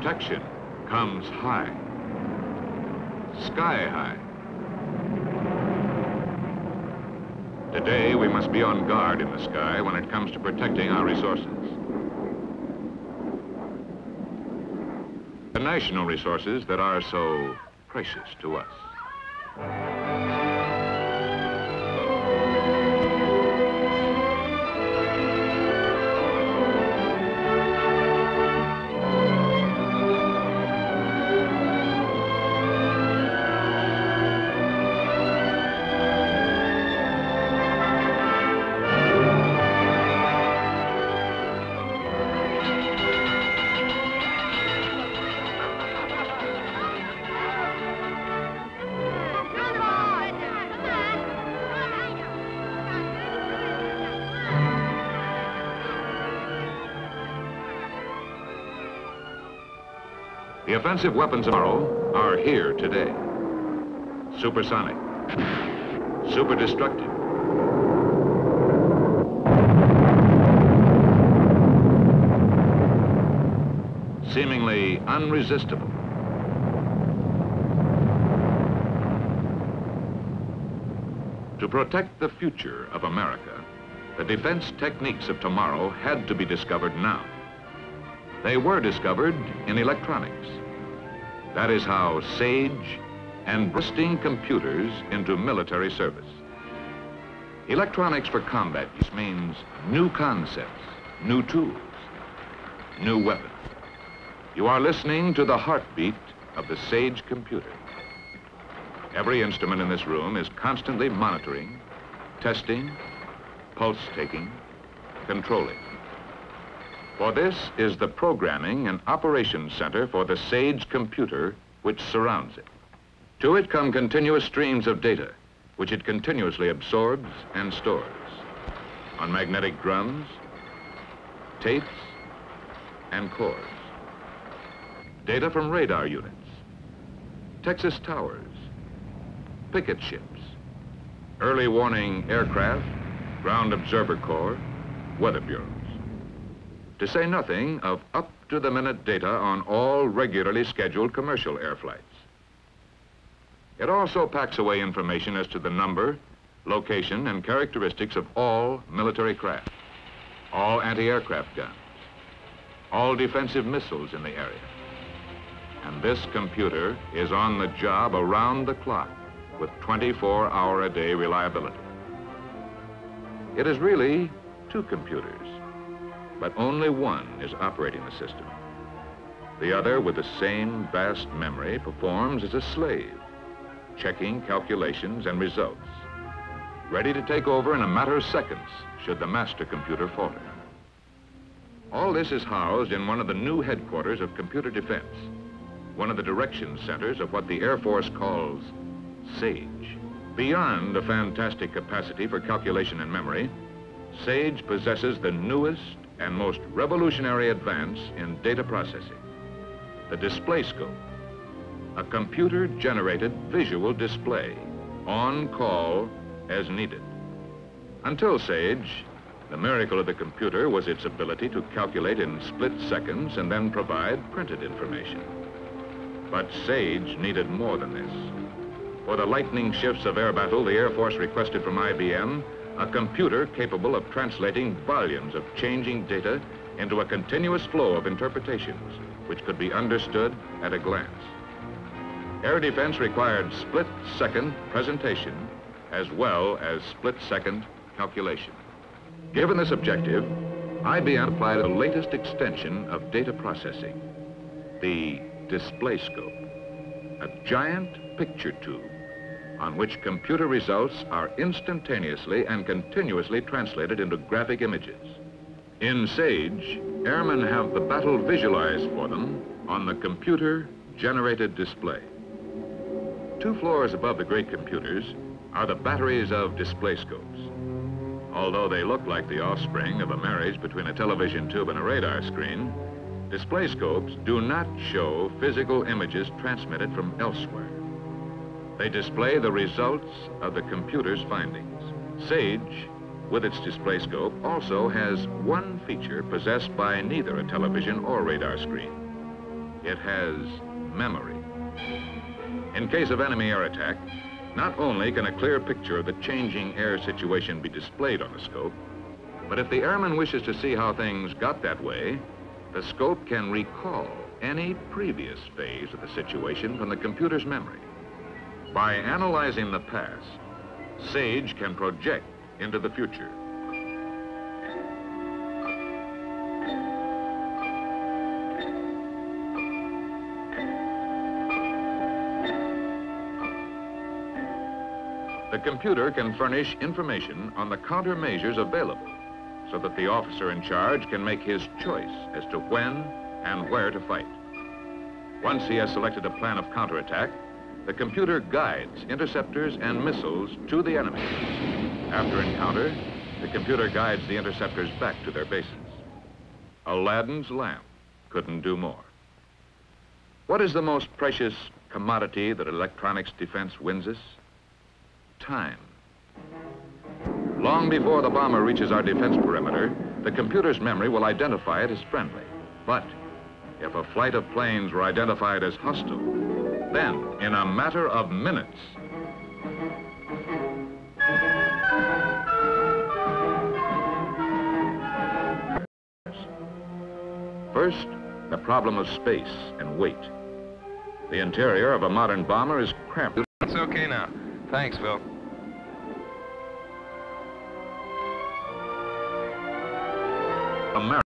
protection comes high, sky high. Today, we must be on guard in the sky when it comes to protecting our resources. The national resources that are so precious to us. The offensive weapons of tomorrow are here today. Supersonic, super destructive, seemingly unresistible. To protect the future of America, the defense techniques of tomorrow had to be discovered now. They were discovered in electronics. That is how SAGE and bursting computers into military service. Electronics for combat use means new concepts, new tools, new weapons. You are listening to the heartbeat of the SAGE computer. Every instrument in this room is constantly monitoring, testing, pulse-taking, controlling. For this is the programming and operations center for the SAGE computer which surrounds it. To it come continuous streams of data, which it continuously absorbs and stores on magnetic drums, tapes, and cores. Data from radar units, Texas towers, picket ships, early warning aircraft, ground observer corps, weather bureaus. To say nothing of up-to-the-minute data on all regularly scheduled commercial air flights. It also packs away information as to the number, location, and characteristics of all military craft, all anti-aircraft guns, all defensive missiles in the area. And this computer is on the job around the clock with 24-hour-a-day reliability. It is really two computers, but only one is operating the system. The other, with the same vast memory, performs as a slave, checking calculations and results, ready to take over in a matter of seconds should the master computer falter. All this is housed in one of the new headquarters of computer defense, one of the direction centers of what the Air Force calls SAGE. Beyond a fantastic capacity for calculation and memory, SAGE possesses the newest and most revolutionary advance in data processing, the display scope, a computer-generated visual display, on call as needed. Until SAGE, the miracle of the computer was its ability to calculate in split seconds and then provide printed information. But SAGE needed more than this. For the lightning shifts of air battle, the Air Force requested from IBM a computer capable of translating volumes of changing data into a continuous flow of interpretations which could be understood at a glance. Air defense required split-second presentation as well as split-second calculation. Given this objective, IBM applied the latest extension of data processing, the display scope, a giant picture tube on which computer results are instantaneously and continuously translated into graphic images. In SAGE, airmen have the battle visualized for them on the computer-generated display. 2 floors above the great computers are the batteries of display scopes. Although they look like the offspring of a marriage between a television tube and a radar screen, display scopes do not show physical images transmitted from elsewhere. They display the results of the computer's findings. SAGE, with its display scope, also has one feature possessed by neither a television or radar screen. It has memory. In case of enemy air attack, not only can a clear picture of the changing air situation be displayed on the scope, but if the airman wishes to see how things got that way, the scope can recall any previous phase of the situation from the computer's memory. By analyzing the past, SAGE can project into the future. The computer can furnish information on the countermeasures available so that the officer in charge can make his choice as to when and where to fight. Once he has selected a plan of counterattack, the computer guides interceptors and missiles to the enemy. After encounter, the computer guides the interceptors back to their bases. Aladdin's lamp couldn't do more. What is the most precious commodity that electronics defense wins us? Time. Long before the bomber reaches our defense perimeter, the computer's memory will identify it as friendly. But if a flight of planes were identified as hostile, then in a matter of minutes, first, the problem of space and weight. The interior of a modern bomber is cramped. It's okay now. Thanks, Phil. America.